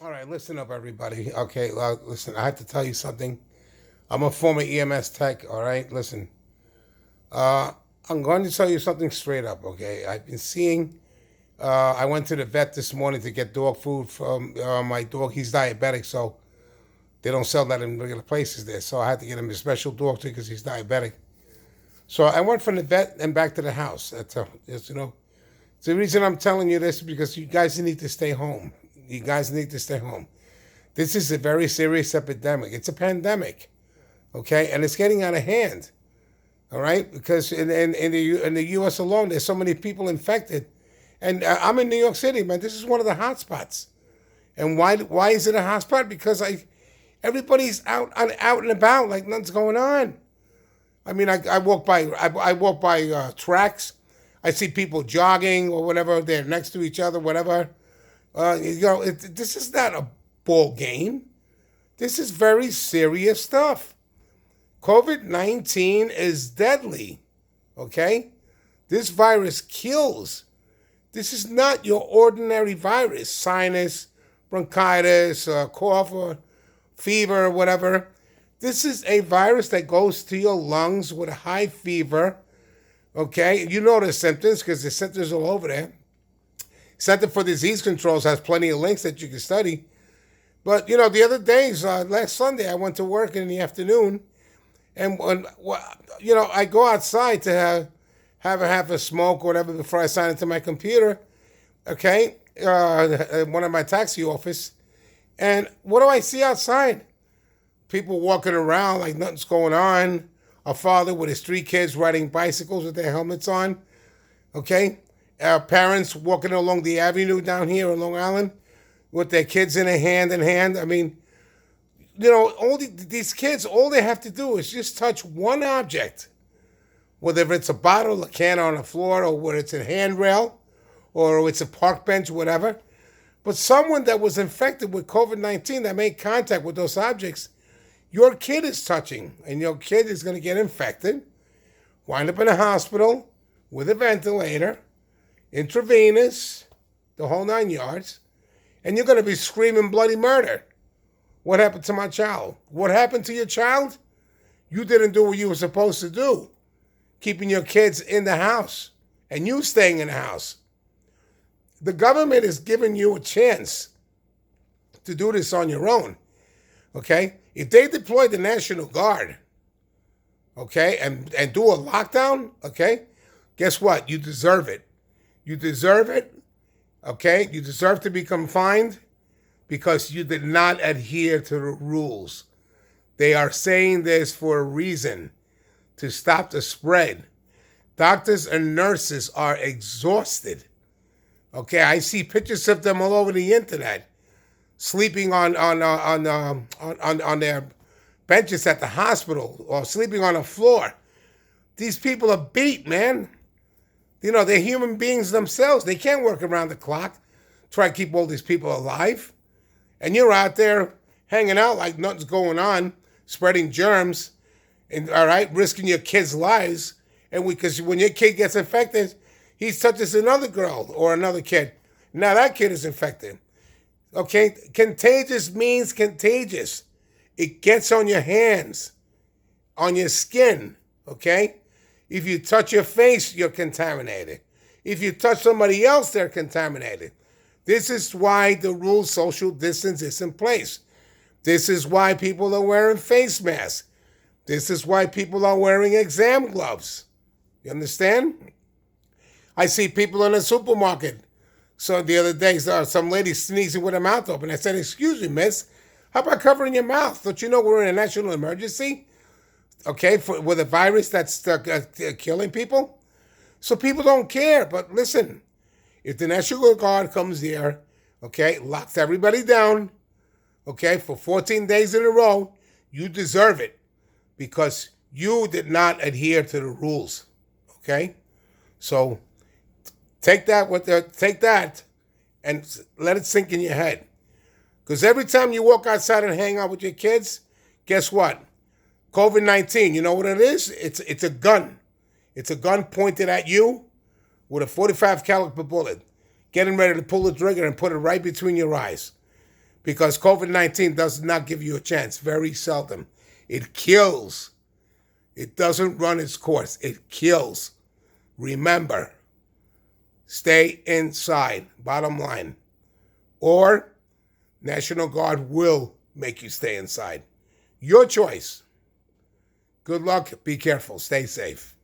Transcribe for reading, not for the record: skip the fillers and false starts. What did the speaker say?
All right, listen up, everybody. Okay, listen, I have to tell you something. I'm a former EMS tech, all right? Listen, uh, I'm going to tell you something straight up, okay? I've been seeing, I went to the vet this morning to get dog food from my dog. He's diabetic, so they don't sell that in regular places there. So I had to get him a special dog too because he's diabetic. So I went from the vet and back to the house. The reason I'm telling you this is because you guys need to stay home. You guys need to stay home. This is a very serious epidemic. It's a pandemic, okay, and it's getting out of hand. All right, because in the U.S. alone, there's so many people infected, and I'm in New York City, man. This is one of the hot spots. And why is it a hot spot? Because everybody's out and about like nothing's going on. I mean, I walk by tracks. I see people jogging or whatever. They're next to each other, whatever. This is not a ball game. This is very serious stuff. COVID-19 is deadly, okay? This virus kills. This is not your ordinary virus, sinus, bronchitis, cough, or fever, or whatever. This is a virus that goes to your lungs with a high fever, okay? You know the symptoms because the symptoms are all over there. Center for Disease Controls has plenty of links that you can study. But, the other days, last Sunday, I went to work in the afternoon, and I go outside to have a half a smoke or whatever before I sign into my computer, okay, one of my taxi office. And what do I see outside? People walking around like nothing's going on. A father with his 3 kids riding bicycles with their helmets on, okay? Parents walking along the avenue down here in Long Island with their kids in hand. I mean, these kids, all they have to do is just touch one object, whether it's a bottle, a can on the floor, or whether it's a handrail, or it's a park bench, whatever. But someone that was infected with COVID-19 that made contact with those objects, your kid is touching, and your kid is going to get infected, wind up in a hospital with a ventilator, intravenous, the whole 9 yards, and you're going to be screaming bloody murder. What happened to my child? What happened to your child? You didn't do what you were supposed to do, keeping your kids in the house and you staying in the house. The government is giving you a chance to do this on your own, okay? If they deploy the National Guard, okay, and do a lockdown, okay, guess what? You deserve it. You deserve it, okay? You deserve to be confined because you did not adhere to the rules. They are saying this for a reason, to stop the spread. Doctors and nurses are exhausted. Okay, I see pictures of them all over the internet, sleeping on their benches at the hospital or sleeping on the floor. These people are beat, man. They're human beings themselves. They can't work around the clock, try to keep all these people alive. And you're out there hanging out like nothing's going on, spreading germs, and all right, risking your kids' lives. And because when your kid gets infected, he touches another girl or another kid. Now that kid is infected. Okay, contagious means contagious. It gets on your hands, on your skin. Okay, if you touch your face, you're contaminated. If you touch somebody else, they're contaminated. This is why the rule social distance is in place. This is why people are wearing face masks. This is why people are wearing exam gloves. You understand? I see people in a supermarket. So the other day, some lady sneezing with her mouth open. I said, "Excuse me, miss, how about covering your mouth? Don't you know we're in a national emergency? Okay, with a virus that's killing people?" So people don't care. But listen, if the National Guard comes here, okay, locks everybody down, okay, for 14 days in a row, you deserve it because you did not adhere to the rules, okay? So take that and let it sink in your head. Because every time you walk outside and hang out with your kids, guess what? COVID-19, you know what it is? It's a gun. It's a gun pointed at you with a 45 caliber bullet, getting ready to pull the trigger and put it right between your eyes. because COVID-19 does not give you a chance. Very seldom. It kills. It doesn't run its course. It kills. Remember, stay inside, bottom line. Or National Guard will make you stay inside. Your choice. Good luck. Be careful. Stay safe.